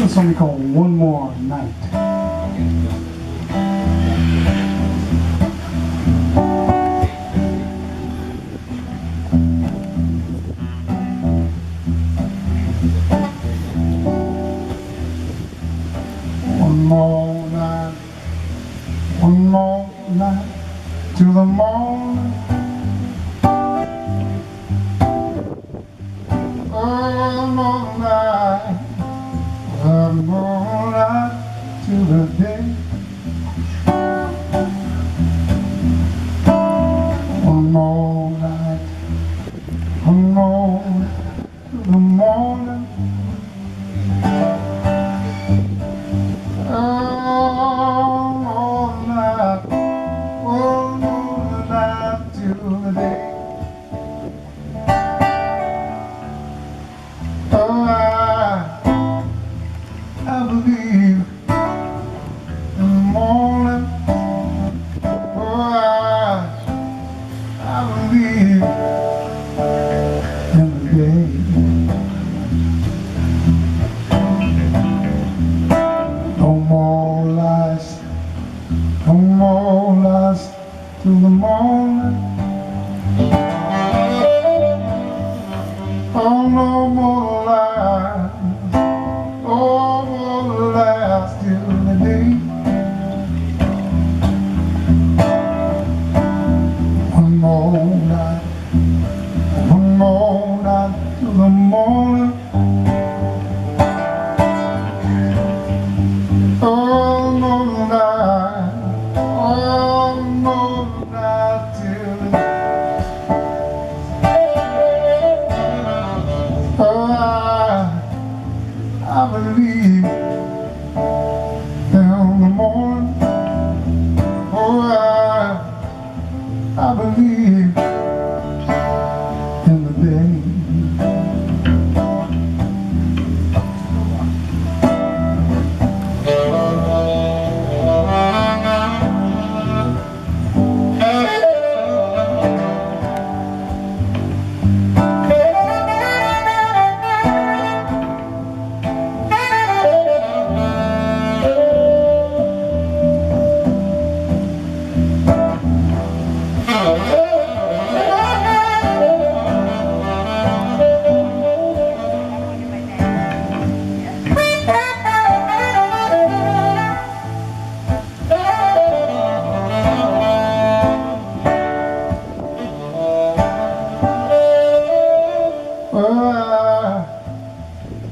a song we call One More Night. One more night till the morning. One more night till the day. One more night till the morning. I believe in the morning. Oh, I believe in the day. No more lies till the morning. Oh, no more lies. Oh, last till the day. One more night till the morning. Oh, more night till the day. Oh, I believe in the morning. Oh, I believe in the day.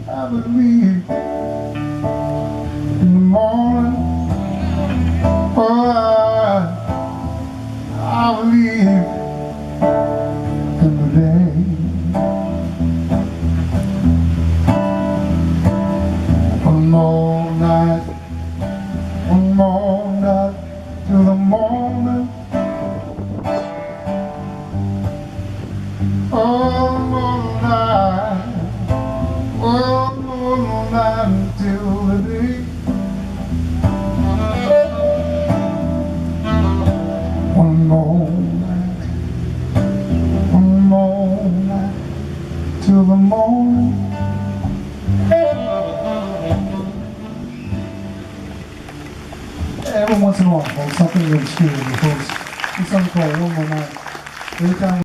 I believe in the morning. Oh, I believe in the day. One more night till the morning. Oh, more night. One more night until the day. One more night till the morning. Every once in a while, something really screwy, because it's something called One More Night. Every time